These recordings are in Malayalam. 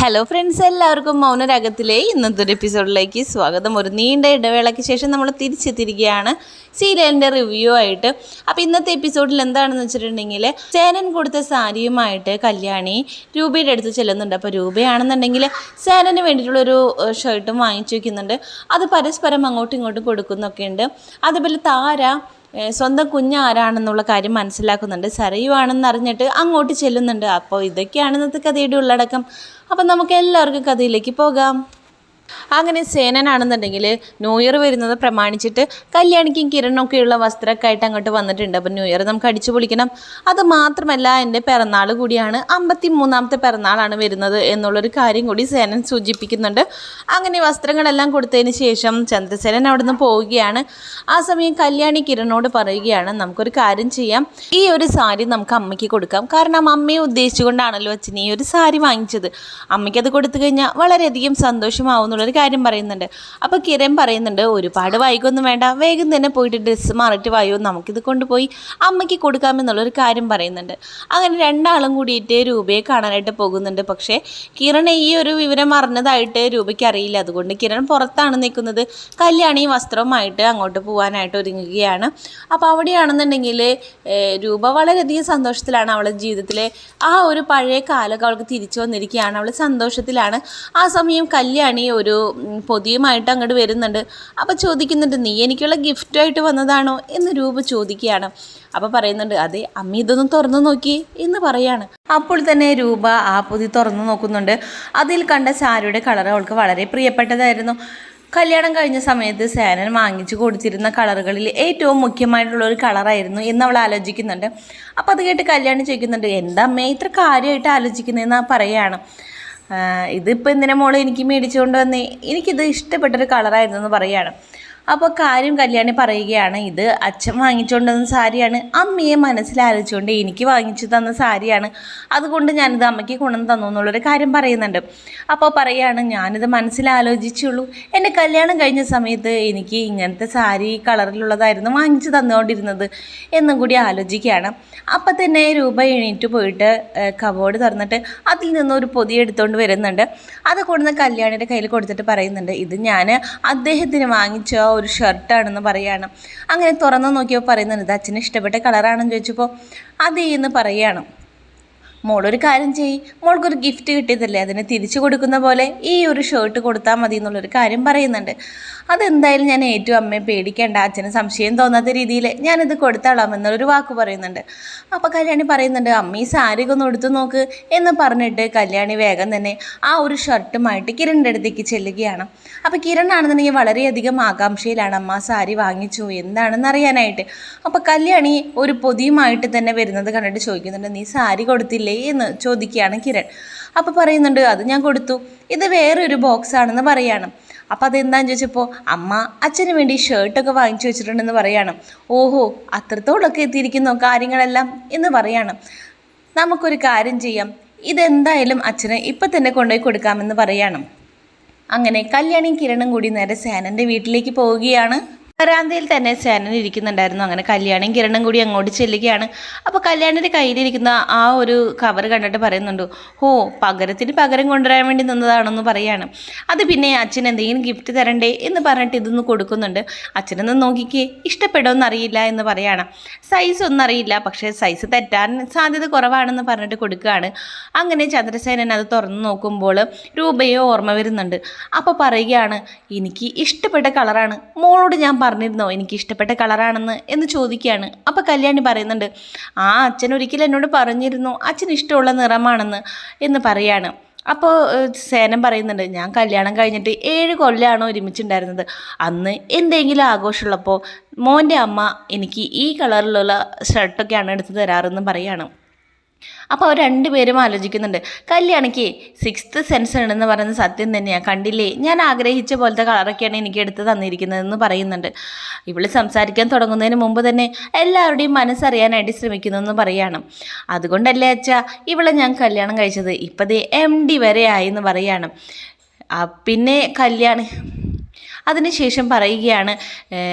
ഹലോ ഫ്രണ്ട്സ്, എല്ലാവർക്കും മൗനരാഗത്തിലെ ഇന്നത്തെ ഒരു എപ്പിസോഡിലേക്ക് സ്വാഗതം. ഒരു നീണ്ട ഇടവേളയ്ക്ക് ശേഷം നമ്മൾ തിരിച്ചെത്തിയിരിക്കുകയാണ് സീരിയലിൻ്റെ റിവ്യൂ ആയിട്ട്. അപ്പോൾ ഇന്നത്തെ എപ്പിസോഡിൽ എന്താണെന്ന് വെച്ചിട്ടുണ്ടെങ്കിൽ, സേനൻ കൊടുത്ത സാരിയുമായിട്ട് കല്യാണി രൂപയുടെ അടുത്ത് ചെല്ലുന്നുണ്ട്. അപ്പോൾ രൂപയാണെന്നുണ്ടെങ്കിൽ സേനന് വേണ്ടിയിട്ടുള്ളൊരു ഷർട്ടും വാങ്ങിച്ചു വയ്ക്കുന്നുണ്ട്. അത് പരസ്പരം അങ്ങോട്ടും ഇങ്ങോട്ടും കൊടുക്കുന്നൊക്കെ ഉണ്ട്. അതുപോലെ താര സ്വന്തം കുഞ്ഞാരാണെന്നുള്ള കാര്യം മനസ്സിലാക്കുന്നുണ്ട്. സരയുവാണെന്ന് അറിഞ്ഞിട്ട് അങ്ങോട്ട് ചെല്ലുന്നുണ്ട്. അപ്പോൾ ഇതൊക്കെയാണ് ഇന്നത്തെ കഥയുടെ ഉള്ളടക്കം. അപ്പം നമുക്ക് എല്ലാവർക്കും കഥയിലേക്ക് പോകാം. അങ്ങനെ സേനനാണെന്നുണ്ടെങ്കിൽ ന്യൂ ഇയർ വരുന്നത് പ്രമാണിച്ചിട്ട് കല്യാണിക്കും കിരണൊക്കെയുള്ള വസ്ത്രമൊക്കെ ആയിട്ട് അങ്ങോട്ട് വന്നിട്ടുണ്ട്. അപ്പം ന്യൂ ഇയർ നമുക്ക് അടിച്ചു പൊളിക്കണം. അത് മാത്രമല്ല, എൻ്റെ പിറന്നാൾ കൂടിയാണ്, 53ാമത്തെ പിറന്നാളാണ് വരുന്നത് എന്നുള്ളൊരു കാര്യം കൂടി സേനൻ സൂചിപ്പിക്കുന്നുണ്ട്. അങ്ങനെ വസ്ത്രങ്ങളെല്ലാം കൊടുത്തതിന് ശേഷം ചന്ദ്രസേനൻ അവിടെ നിന്ന് പോവുകയാണ്. ആ സമയം കല്യാണി കിരണോട് പറയുകയാണ്, നമുക്കൊരു കാര്യം ചെയ്യാം, ഈ ഒരു സാരി നമുക്ക് അമ്മയ്ക്ക് കൊടുക്കാം. കാരണം അമ്മയെ ഉദ്ദേശിച്ചുകൊണ്ടാണല്ലോ അച്ഛൻ ഈ ഒരു സാരി വാങ്ങിച്ചത്. അമ്മയ്ക്കത് കൊടുത്തു കഴിഞ്ഞാൽ വളരെയധികം സന്തോഷമാവുന്നു ഒരു കാര്യം പറയുന്നുണ്ട്. അപ്പോൾ കിരൺ പറയുന്നുണ്ട്, ഒരുപാട് വൈകൊന്നും വേണ്ട, വേഗം തന്നെ പോയിട്ട് ഡ്രസ്സ് മാറിയിട്ട് വായോ, നമുക്കിത് കൊണ്ടുപോയി അമ്മയ്ക്ക് കൊടുക്കാമെന്നുള്ളൊരു കാര്യം പറയുന്നുണ്ട്. അങ്ങനെ രണ്ടാളും കൂടിയിട്ട് രൂപയെ കാണാനായിട്ട് പോകുന്നുണ്ട്. പക്ഷേ കിരൺ ഈ ഒരു വിവരം അറിഞ്ഞതായിട്ട് രൂപയ്ക്ക് അറിയില്ല. അതുകൊണ്ട് കിരൺ പുറത്താണ് നിൽക്കുന്നത്. കല്യാണി വസ്ത്രവുമായിട്ട് അങ്ങോട്ട് പോകാനായിട്ട് ഒരുങ്ങുകയാണ്. അപ്പോൾ അവിടെയാണെന്നുണ്ടെങ്കിൽ രൂപ വളരെയധികം സന്തോഷത്തിലാണ്. അവളുടെ ജീവിതത്തിലെ ആ ഒരു പഴയ കാലമൊക്കെ അവൾക്ക് തിരിച്ചു വന്നിരിക്കുകയാണ്. അവൾ സന്തോഷത്തിലാണ്. ആ സമയം കല്യാണി ഒരു പൊതിയുമായിട്ട് അങ്ങോട്ട് വരുന്നുണ്ട്. അപ്പോൾ ചോദിക്കുന്നുണ്ട്, നീ എനിക്കുള്ള ഗിഫ്റ്റായിട്ട് വന്നതാണോ എന്ന് രൂപ ചോദിക്കുകയാണ്. അപ്പോൾ പറയുന്നുണ്ട്, അതെ അമ്മ ഇതൊന്നും തുറന്നു നോക്കി എന്ന് പറയാണ്. അപ്പോൾ തന്നെ രൂപ ആ പൊതി തുറന്നു നോക്കുന്നുണ്ട്. അതിൽ കണ്ട സാരിയുടെ കളർ അവൾക്ക് വളരെ പ്രിയപ്പെട്ടതായിരുന്നു. കല്യാണം കഴിഞ്ഞ സമയത്ത് സേനൻ വാങ്ങിച്ചു കൊടുത്തിരുന്ന കളറുകളിൽ ഏറ്റവും മുഖ്യമായിട്ടുള്ളൊരു കളറായിരുന്നു എന്ന് അവൾ ആലോചിക്കുന്നുണ്ട്. അപ്പോൾ അത് കേട്ട് കല്യാണം ചോദിക്കുന്നുണ്ട്, എന്താ അമ്മേ ഇത്ര കാര്യമായിട്ട് ആലോചിക്കുന്നതെന്ന് പറയുകയാണ്. ഇതിപ്പോൾ എന്തിനാ മോളെ എനിക്ക് മേടിച്ചുകൊണ്ട് വന്നേ, എനിക്കിത് ഇഷ്ടപ്പെട്ടൊരു കളറായിരുന്നു എന്ന് പറയുകയാണ്. അപ്പോൾ കാര്യം കല്യാണി പറയുകയാണ്, ഇത് അച്ഛൻ വാങ്ങിച്ചുകൊണ്ട് വന്ന സാരിയാണ്, അമ്മയെ മനസ്സിലാലോചിച്ചുകൊണ്ട് എനിക്ക് വാങ്ങിച്ചു തന്ന സാരിയാണ്, അതുകൊണ്ട് ഞാനിത് അമ്മയ്ക്ക് കൊണ്ടുവന്ന് തന്നു എന്നുള്ളൊരു കാര്യം പറയുന്നുണ്ട്. അപ്പോൾ പറയുകയാണ്, ഞാനിത് മനസ്സിലാലോചിച്ചുള്ളൂ, എൻ്റെ കല്യാണം കഴിഞ്ഞ സമയത്ത് എനിക്ക് ഇങ്ങനത്തെ സാരി കളറിലുള്ളതായിരുന്നു വാങ്ങിച്ചു തന്നുകൊണ്ടിരുന്നത് എന്നും കൂടി ആലോചിക്കുകയാണ്. അപ്പം തന്നെ രൂപ എണീറ്റ് പോയിട്ട് കബോർഡ് തുറന്നിട്ട് അതിൽ നിന്നൊരു പൊതി എടുത്തുകൊണ്ട് വരുന്നുണ്ട്. അത് കൊണ്ടുവന്ന് കല്യാണിയുടെ കയ്യിൽ കൊടുത്തിട്ട് പറയുന്നുണ്ട്, ഇത് ഞാൻ അദ്ദേഹത്തിന് വാങ്ങിച്ച ഒരു ഷർട്ടാണെന്ന് പറയുകയാണ്. അങ്ങനെ തുറന്ന് നോക്കിയപ്പോൾ പറയുന്നുണ്ട്, ഇത് അച്ഛന് ഇഷ്ടപ്പെട്ട കളറാണെന്ന് ചോദിച്ചപ്പോൾ അതേ എന്ന് പറയുകയാണ്. മോളൊരു കാര്യം ചെയ്യ്, മോൾക്കൊരു ഗിഫ്റ്റ് കിട്ടിയതല്ലേ, അതിനെ തിരിച്ചു കൊടുക്കുന്ന പോലെ ഈ ഒരു ഷർട്ട് കൊടുത്താൽ മതി എന്നുള്ളൊരു കാര്യം പറയുന്നുണ്ട്. അതെന്തായാലും ഞാൻ ഏറ്റവും അമ്മയെ പേടിക്കേണ്ട, അച്ഛന് സംശയം തോന്നാത്ത രീതിയിൽ ഞാനിത് കൊടുത്താളാം എന്നൊരു വാക്ക് പറയുന്നുണ്ട്. അപ്പോൾ കല്യാണി പറയുന്നുണ്ട്, അമ്മ ഈ സാരിയൊക്കെ ഒന്ന് എടുത്തു നോക്ക് എന്ന് പറഞ്ഞിട്ട് കല്യാണി വേഗം തന്നെ ആ ഒരു ഷർട്ടുമായിട്ട് കിരണിൻ്റെ അടുത്തേക്ക് ചെല്ലുകയാണ്. അപ്പോൾ കിരൺ ആണെന്നുണ്ടെങ്കിൽ വളരെയധികം ആകാംക്ഷയിലാണ്, അമ്മ സാരി വാങ്ങിച്ചു എന്താണെന്ന് അറിയാനായിട്ട്. അപ്പോൾ കല്യാണി ഒരു പൊതിയുമായിട്ട് തന്നെ വരുന്നത് കണ്ടിട്ട് ചോദിക്കുന്നുണ്ട്, നീ സാരി കൊടുത്തില്ലേ എന്ന് ചോദിക്കുകയാണ് കിരൺ. അപ്പോൾ പറയുന്നുണ്ട്, അത് ഞാൻ കൊടുത്തു, ഇത് വേറൊരു ബോക്സ് ആണെന്ന് പറയാണ്. അപ്പോൾ അതെന്താണെന്ന് ചോദിച്ചപ്പോൾ അമ്മ അച്ഛന് വേണ്ടി ഷർട്ടൊക്കെ വാങ്ങിച്ചു വെച്ചിട്ടുണ്ടെന്ന് പറയാണ്. ഓഹോ, അത്രത്തോളൊക്കെ എത്തിയിരിക്കുന്നോ കാര്യങ്ങളെല്ലാം എന്ന് പറയാണ്. നമുക്കൊരു കാര്യം ചെയ്യാം, ഇതെന്തായാലും അച്ഛന് ഇപ്പം തന്നെ കൊണ്ടുപോയി കൊടുക്കാമെന്ന് പറയാണ്. അങ്ങനെ കല്യാണിയും കിരണും കൂടി നേരെ സേനൻ്റെ വീട്ടിലേക്ക് പോവുകയാണ്. വരാന്തയിൽ തന്നെ സേനൻ ഇരിക്കുന്നുണ്ടായിരുന്നു. അങ്ങനെ കല്യാണിയും കിരണും കൂടി അങ്ങോട്ട് ചെല്ലുകയാണ്. അപ്പോൾ കല്യാണിൻ്റെ കയ്യിലിരിക്കുന്ന ആ ഒരു കവർ കണ്ടിട്ട് പറയുന്നുണ്ട്, ഓ പകരത്തിന് പകരം കൊണ്ടുവരാൻ വേണ്ടി നിന്നതാണെന്ന് പറയാണ്. അത് പിന്നെ അച്ഛൻ എന്തെങ്കിലും ഗിഫ്റ്റ് തരണ്ടേ എന്ന് പറഞ്ഞിട്ട് ഇതൊന്ന് കൊടുക്കുന്നുണ്ട്. അച്ഛനൊന്ന് നോക്കിക്കേ, ഇഷ്ടപ്പെടുമെന്ന് അറിയില്ല എന്ന് പറയാണ്. സൈസ് ഒന്നും അറിയില്ല, പക്ഷേ സൈസ് തെറ്റാൻ സാധ്യത കുറവാണെന്ന് പറഞ്ഞിട്ട് കൊടുക്കുകയാണ്. അങ്ങനെ ചന്ദ്രസേനൻ അത് തുറന്ന് നോക്കുമ്പോൾ രൂപയെ ഓർമ്മ വരുന്നുണ്ട്. അപ്പോൾ പറയുകയാണ്, എനിക്ക് ഇഷ്ടപ്പെട്ട കളറാണ്, മോളോട് ഞാൻ പറഞ്ഞിരുന്നോ എനിക്ക് ഇഷ്ടപ്പെട്ട കളറാണെന്ന് എന്ന് ചോദിക്കുകയാണ്. അപ്പോൾ കല്യാണി പറയുന്നുണ്ട്, ആ അച്ഛൻ ഒരിക്കലും എന്നോട് പറഞ്ഞിരുന്നു അച്ഛന് ഇഷ്ടമുള്ള നിറമാണെന്ന് എന്ന് പറയാണ്. അപ്പോൾ സേനൻ പറയുന്നുണ്ട്, ഞാൻ കല്യാണം കഴിഞ്ഞിട്ട് 7 കൊല്ലമാണോ ഒരുമിച്ചുണ്ടായിരുന്നത്, അന്ന് എന്തെങ്കിലും ആഘോഷമുള്ളപ്പോൾ മോൻ്റെ അമ്മ എനിക്ക് ഈ കളറിലുള്ള ഷർട്ടൊക്കെയാണ് എടുത്ത് തരാറെന്ന് പറയാണ്. അപ്പോൾ അവർ രണ്ടുപേരും ആലോചിക്കുന്നുണ്ട്, കല്യാണിക്ക് 6th സെൻസ് ഉണ്ടെന്ന് പറയുന്നത് സത്യം തന്നെയാണ്, കണ്ടില്ലേ ഞാൻ ആഗ്രഹിച്ച പോലത്തെ കളറൊക്കെയാണ് എനിക്ക് എടുത്ത് തന്നിരിക്കുന്നതെന്ന് പറയുന്നുണ്ട്. ഇവൾ സംസാരിക്കാൻ തുടങ്ങുന്നതിന് മുമ്പ് തന്നെ എല്ലാവരുടെയും മനസ്സറിയാനായിട്ട് ശ്രമിക്കുന്നതെന്ന് പറയാണ്. അതുകൊണ്ടല്ലേ അച്ഛാ ഇവളെ ഞാൻ കല്യാണം കഴിച്ചത്, ഇപ്പതേ MD വരെ ആയി എന്ന് പറയാണ്. പിന്നെ അതിനുശേഷം പറയുകയാണ്,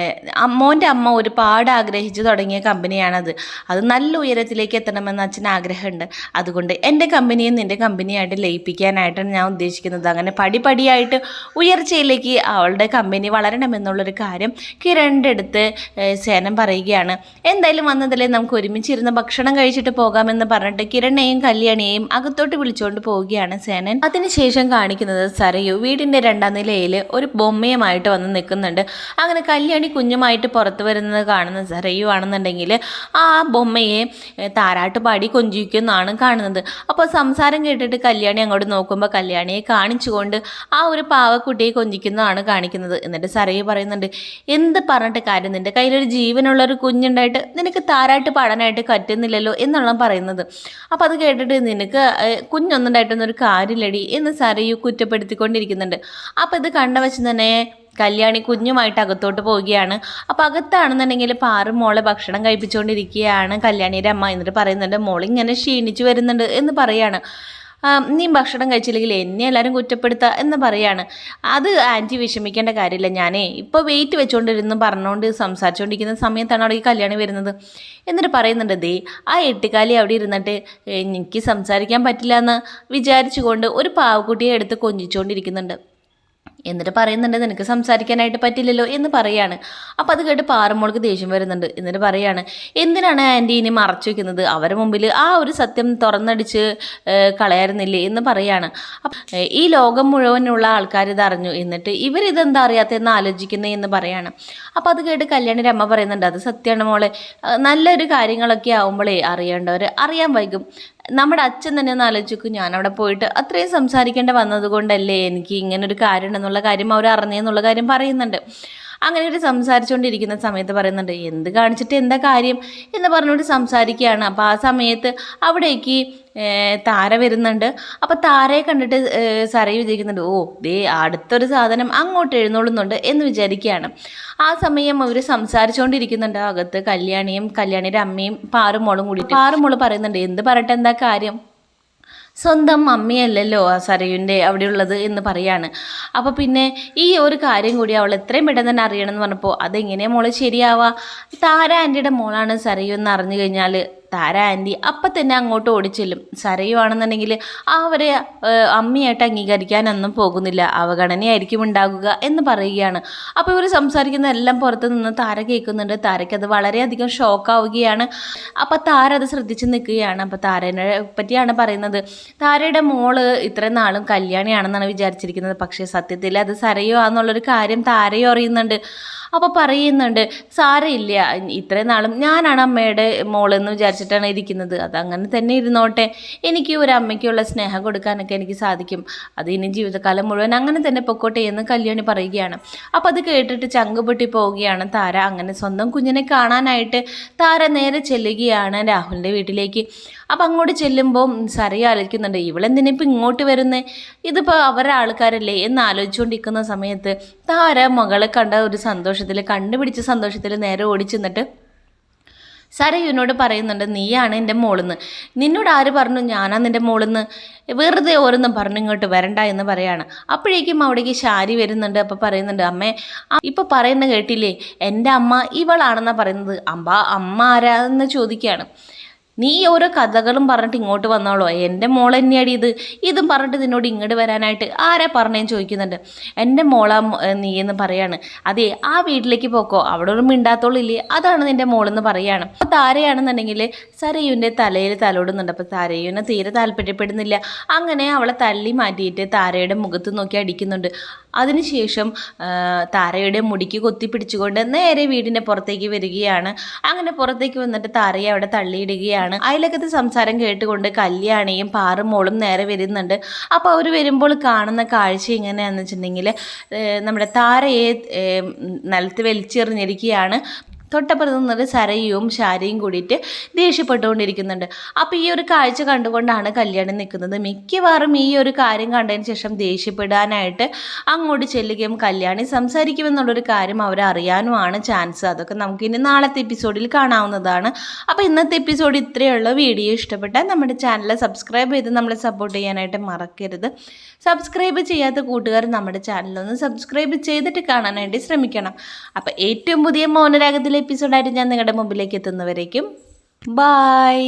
മോൻ്റെ അമ്മ ഒരുപാട് ആഗ്രഹിച്ചു തുടങ്ങിയ കമ്പനിയാണത്. അത് നല്ല ഉയരത്തിലേക്ക് എത്തണമെന്ന് അച്ഛന് ആഗ്രഹമുണ്ട്. അതുകൊണ്ട് എൻ്റെ കമ്പനിയും നിൻ്റെ കമ്പനിയായിട്ട് ലയിപ്പിക്കാനായിട്ടാണ് ഞാൻ ഉദ്ദേശിക്കുന്നത്. അങ്ങനെ പടിപടിയായിട്ട് ഉയർച്ചയിലേക്ക് അവളുടെ കമ്പനി വളരണമെന്നുള്ളൊരു കാര്യം കിരണിൻ്റെ അടുത്ത് സേനൻ പറയുകയാണ്. എന്തായാലും വന്നതല്ലേ, നമുക്ക് ഒരുമിച്ചിരുന്ന് ഭക്ഷണം കഴിച്ചിട്ട് പോകാമെന്ന് പറഞ്ഞിട്ട് കിരണിനെയും കല്യാണിയെയും അകത്തോട്ട് വിളിച്ചുകൊണ്ട് പോവുകയാണ് സേനൻ. അതിനുശേഷം കാണിക്കുന്നത് സരയു വീടിൻ്റെ 2ാം നിലയിൽ ഒരു ബൊമ്മയുമായിട്ട് വന്ന് നിൽക്കുന്നുണ്ട്. അങ്ങനെ കല്യാണി കുഞ്ഞുമായിട്ട് പുറത്ത് വരുന്നത് കാണുന്ന സരയു ആണെന്നുണ്ടെങ്കിൽ ആ ബൊമ്മയെ താരാട്ട് പാടി കൊഞ്ചിക്കുന്നതാണ് കാണുന്നത്. അപ്പോൾ സംസാരം കേട്ടിട്ട് കല്യാണി അങ്ങോട്ട് നോക്കുമ്പോൾ കല്യാണിയെ കാണിച്ചുകൊണ്ട് ആ ഒരു പാവക്കുട്ടിയെ കൊഞ്ചിക്കുന്നതാണ് കാണിക്കുന്നത്. എന്നിട്ട് സരയു പറയുന്നുണ്ട്, എന്ത് പറഞ്ഞിട്ട് കാര്യം, നിൻ്റെ കയ്യിലൊരു ജീവനുള്ളൊരു കുഞ്ഞുണ്ടായിട്ട് നിനക്ക് താരാട്ട് പാടാനായിട്ട് പറ്റുന്നില്ലല്ലോ എന്നുള്ള പറയുന്നത്. അപ്പോൾ അത് കേട്ടിട്ട് നിനക്ക് കുഞ്ഞൊന്നുണ്ടായിട്ടൊന്നൊരു കാര്യമില്ലടി എന്ന് സരയു കുറ്റപ്പെടുത്തിക്കൊണ്ടിരിക്കുന്നുണ്ട്. അപ്പോൾ ഇത് കണ്ട വെച്ച് തന്നെ കല്യാണി കുഞ്ഞുമായിട്ട് അകത്തോട്ട് പോവുകയാണ്. അപ്പോൾ അകത്താണെന്നുണ്ടെങ്കിൽ പാറു മോളെ ഭക്ഷണം കഴിപ്പിച്ചുകൊണ്ടിരിക്കുകയാണ് കല്യാണിയുടെ അമ്മ. എന്നിട്ട് പറയുന്നുണ്ട്, മോളിങ്ങനെ ക്ഷീണിച്ചു വരുന്നുണ്ട് എന്ന് പറയാണ്. നീ ഭക്ഷണം കഴിച്ചില്ലെങ്കിൽ എന്നെ എല്ലാവരും കുറ്റപ്പെടുത്തുക എന്ന് പറയാണ്. അത് ആൻറ്റി വിഷമിക്കേണ്ട കാര്യമില്ല, ഞാനേ ഇപ്പോൾ വെയിറ്റ് വെച്ചുകൊണ്ടിരുന്ന് പറഞ്ഞുകൊണ്ട് സംസാരിച്ചുകൊണ്ടിരിക്കുന്ന സമയത്താണ് അവിടെ ഈ കല്യാണി വരുന്നത്. എന്നിട്ട് പറയുന്നുണ്ട്, ദേ ആ എട്ടുകാലി അവിടെ ഇരുന്നിട്ട് എനിക്ക് സംസാരിക്കാൻ പറ്റില്ല എന്ന് വിചാരിച്ചുകൊണ്ട് ഒരു പാവക്കുട്ടിയെ എടുത്ത് കൊഞ്ചിച്ചുകൊണ്ടിരിക്കുന്നുണ്ട്. എന്നിട്ട് പറയുന്നുണ്ട്, നിനക്ക് സംസാരിക്കാനായിട്ട് പറ്റില്ലല്ലോ എന്ന് പറയാണ്. അപ്പോൾ അത് കേട്ട് പാറമോൾക്ക് ദേഷ്യം വരുന്നുണ്ട്. എന്നിട്ട് പറയാണ്, എന്തിനാണ് ആൻറ്റി ഇനി മറച്ചു വയ്ക്കുന്നത്, അവരുടെ മുമ്പിൽ ആ ഒരു സത്യം തുറന്നടിച്ച് കളയായിരുന്നില്ലേ എന്ന് പറയാണ്. ഈ ലോകം മുഴുവനുള്ള ആൾക്കാർ ഇതറിഞ്ഞു, എന്നിട്ട് ഇവരിതെന്താ അറിയാത്തതെന്ന് ആലോചിക്കുന്നേ എന്ന് പറയാണ്. അപ്പോൾ അത് കേട്ട് കല്യാണിയുടെ അമ്മ പറയുന്നുണ്ട്, അത് സത്യമാണ് മോളെ, നല്ലൊരു കാര്യങ്ങളൊക്കെ ആവുമ്പോഴേ അറിയേണ്ടവർ അറിയാൻ വൈകും. നമ്മുടെ അച്ഛൻ തന്നെ ഒന്ന് ആലോചിക്കും, ഞാനവിടെ പോയിട്ട് അത്രയും സംസാരിക്കേണ്ട വന്നതുകൊണ്ടല്ലേ എനിക്ക് ഇങ്ങനൊരു കാര്യം ഉണ്ടെന്നുള്ള കാര്യം അവർ അറിഞ്ഞെന്നുള്ള കാര്യം പറയുന്നുണ്ട്. അങ്ങനെ ഒരു സംസാരിച്ചുകൊണ്ടിരിക്കുന്ന സമയത്ത് പറയുന്നുണ്ട്, എന്ത് കാണിച്ചിട്ട് എന്താ കാര്യം എന്ന് പറഞ്ഞുകൊണ്ട് സംസാരിക്കുകയാണ്. അപ്പോൾ ആ സമയത്ത് അവിടേക്ക് താര വരുന്നുണ്ട്. അപ്പോൾ താരയെ കണ്ടിട്ട് സരയു വിചാരിക്കുന്നുണ്ട്, ഓ ദേ അടുത്തൊരു സാധനം അങ്ങോട്ട് എഴുന്നള്ളുന്നുണ്ട് എന്ന് വിചാരിക്കുകയാണ്. ആ സമയം അവർ സംസാരിച്ചുകൊണ്ടിരിക്കുന്നുണ്ട് അകത്ത് കല്യാണിയും കല്യാണിയുടെ അമ്മയും പാറുമോളും കൂടിയിട്ട്. പാറുമോള് പറയുന്നുണ്ട്, എന്ത് പറയട്ടെ, എന്താ കാര്യം, സ്വന്തം അമ്മയല്ലല്ലോ ആ സരയുൻ്റെ അവിടെയുള്ളത് എന്ന് പറയാണ്. അപ്പോൾ പിന്നെ ഈ ഒരു കാര്യം കൂടി അവൾ എത്രയും പെട്ടെന്ന് തന്നെ അറിയണമെന്ന് പറഞ്ഞപ്പോൾ അതെങ്ങനെയാണ് മോളെ ശരിയാവുക, താര ആൻറ്റിയുടെ മോളാണ് സരയു എന്ന് അറിഞ്ഞു കഴിഞ്ഞാൽ താര ആൻറ്റി അപ്പം തന്നെ അങ്ങോട്ട് ഓടിച്ചെല്ലും. സരയു ആണെന്നുണ്ടെങ്കിൽ അവരെ അമ്മയായിട്ട് അംഗീകരിക്കാനൊന്നും പോകുന്നില്ല, അവഗണനയായിരിക്കും ഉണ്ടാകുക എന്ന് പറയുകയാണ്. അപ്പോൾ ഇവർ സംസാരിക്കുന്ന എല്ലാം പുറത്ത് നിന്ന് താര കേൾക്കുന്നുണ്ട്. താരയ്ക്കത് വളരെയധികം ഷോക്കാവുകയാണ്. അപ്പോൾ താര അത് ശ്രദ്ധിച്ച് നിൽക്കുകയാണ്. അപ്പോൾ താരനെ പറ്റിയാണ് പറയുന്നത്, താരയുടെ മോള് ഇത്രയും നാളും കല്യാണിയാണെന്നാണ് വിചാരിച്ചിരിക്കുന്നത്, പക്ഷേ സത്യത്തിൽ അത് സരയു ആണെന്നുള്ളൊരു കാര്യം താരയും അറിയുന്നുണ്ട്. അപ്പോൾ പറയുന്നുണ്ട്, സാരയില്ല, ഇത്രയും നാളും ഞാനാണ് അമ്മയുടെ മോളെന്ന് വിചാരിച്ചിട്ടാണ് ഇരിക്കുന്നത്, അതങ്ങനെ തന്നെ ഇരുന്നോട്ടെ, എനിക്ക് ഒരു അമ്മയ്ക്കുള്ള സ്നേഹം കൊടുക്കാനൊക്കെ എനിക്ക് സാധിക്കും, അത് ഇനി ജീവിതകാലം മുഴുവൻ അങ്ങനെ തന്നെ പൊക്കോട്ടെ എന്ന് കല്യാണി പറയുകയാണ്. അപ്പോൾ അത് കേട്ടിട്ട് ചങ്ക് പൊട്ടി പോവുകയാണ് താര. അങ്ങനെ സ്വന്തം കുഞ്ഞിനെ കാണാനായിട്ട് താര നേരെ ചെല്ലുകയാണ് രാഹുലിൻ്റെ വീട്ടിലേക്ക്. അപ്പം അങ്ങോട്ട് ചെല്ലുമ്പോൾ സരയു ആലോചിക്കുന്നുണ്ട്, ഇവളെന്തിനിപ്പോൾ ഇങ്ങോട്ട് വരുന്നേ, ഇതിപ്പോൾ അവരുടെ ആൾക്കാരല്ലേ എന്ന് ആലോചിച്ചുകൊണ്ടിരിക്കുന്ന സമയത്ത് താര മകളെ കണ്ട ഒരു സന്തോഷത്തിൽ, കണ്ടുപിടിച്ച സന്തോഷത്തിൽ നേരെ ഓടിച്ചെന്നിട്ട് സരയുവിനോട് പറയുന്നുണ്ട്, നീയാണ് എൻ്റെ മോളെന്ന്, നിന്നോട് ആര് പറഞ്ഞു ഞാനാ നിൻ്റെ മോളെന്ന്, വെറുതെ ഓരോന്നും പറഞ്ഞു ഇങ്ങോട്ട് വരണ്ട എന്ന് പറയാണ്. അപ്പോഴേക്കും അവിടേക്ക് ശാരി വരുന്നുണ്ട്. അപ്പോൾ പറയുന്നുണ്ട്, അമ്മേ ഇപ്പോൾ പറയുന്ന കേട്ടില്ലേ, എൻ്റെ അമ്മ ഇവളാണെന്നാണ് പറയുന്നത്, അമ്മ ആരാന്ന് ചോദിക്കുകയാണ്. നീ ഓരോ കഥകളും പറഞ്ഞിട്ട് ഇങ്ങോട്ട് വന്നോളോ, എൻ്റെ മോൾ തന്നെയാടി ഇതും പറഞ്ഞിട്ട് നിന്നോട് ഇങ്ങോട്ട് വരാനായിട്ട് ആരാ പറഞ്ഞേന്ന് ചോദിക്കുന്നുണ്ട്. എൻ്റെ മോളാ നീ എന്ന് പറയാണ്. അതെ, ആ വീട്ടിലേക്ക് പോക്കോ, അവിടെ ഒരു മിണ്ടാത്തോളില്ലേ, അതാണ് നിൻ്റെ മോളെന്ന് പറയാണ്. അപ്പോൾ താരയാണെന്നുണ്ടെങ്കിൽ സരയുവിൻ്റെ തലയിൽ തലോടുന്നുണ്ട്. അപ്പോൾ സരയുവിനെ തീരെ താല്പര്യപ്പെടുന്നില്ല. അങ്ങനെ അവളെ തള്ളി മാറ്റിയിട്ട് താരയുടെ മുഖത്ത് നോക്കി അടിക്കുന്നുണ്ട്. അതിനുശേഷം താരയുടെ മുടിക്ക് കൊത്തിപ്പിടിച്ചുകൊണ്ട് നേരെ വീടിൻ്റെ പുറത്തേക്ക് വരികയാണ്. അങ്ങനെ പുറത്തേക്ക് വന്നിട്ട് താരയെ അവിടെ തള്ളിയിടുകയാണ്. അയലക്കത്തെ സംസാരം കേട്ടുകൊണ്ട് കല്യാണിയും പാറുമോളും നേരെ വരുന്നുണ്ട്. അപ്പോൾ അവർ വരുമ്പോൾ കാണുന്ന കാഴ്ച എങ്ങനെയാണെന്ന് വെച്ചിട്ടുണ്ടെങ്കിൽ നമ്മുടെ താരയെ നിലത്ത് വലിച്ചെറിഞ്ഞിരിക്കുകയാണ്. തൊട്ടപ്പുറത്ത് നിന്നൊരു സരയും ശാരയും കൂടിയിട്ട് ദേഷ്യപ്പെട്ടുകൊണ്ടിരിക്കുന്നുണ്ട്. അപ്പോൾ ഈ ഒരു കാഴ്ച കണ്ടുകൊണ്ടാണ് കല്യാണി നിൽക്കുന്നത്. മിക്കവാറും ഈ ഒരു കാര്യം കണ്ടതിന് ശേഷം ദേഷ്യപ്പെടാനായിട്ട് അങ്ങോട്ട് ചെല്ലുകയും കല്യാണി സംസാരിക്കുമെന്നുള്ളൊരു കാര്യം അവരറിയാനുമാണ് ചാൻസ്. അതൊക്കെ നമുക്കിനി നാളത്തെ എപ്പിസോഡിൽ കാണാവുന്നതാണ്. അപ്പോൾ ഇന്നത്തെ എപ്പിസോഡ് ഇത്രയേ ഉള്ളൂ. വീഡിയോ ഇഷ്ടപ്പെട്ടാൽ നമ്മുടെ ചാനൽ സബ്സ്ക്രൈബ് ചെയ്ത് നമ്മളെ സപ്പോർട്ട് ചെയ്യാനായിട്ട് മറക്കരുത്. സബ്സ്ക്രൈബ് ചെയ്യാത്ത കൂട്ടുകാർ നമ്മുടെ ചാനലൊന്ന് സബ്സ്ക്രൈബ് ചെയ്തിട്ട് കാണാനായിട്ട് ശ്രമിക്കണം. അപ്പോൾ ഏറ്റവും പുതിയ മൗനരാഗത്തിലെ എപ്പിസോഡായിട്ട് ഞാൻ നിങ്ങളുടെ മുമ്പിലേക്ക് എത്തുന്നവരേക്കും ബൈ.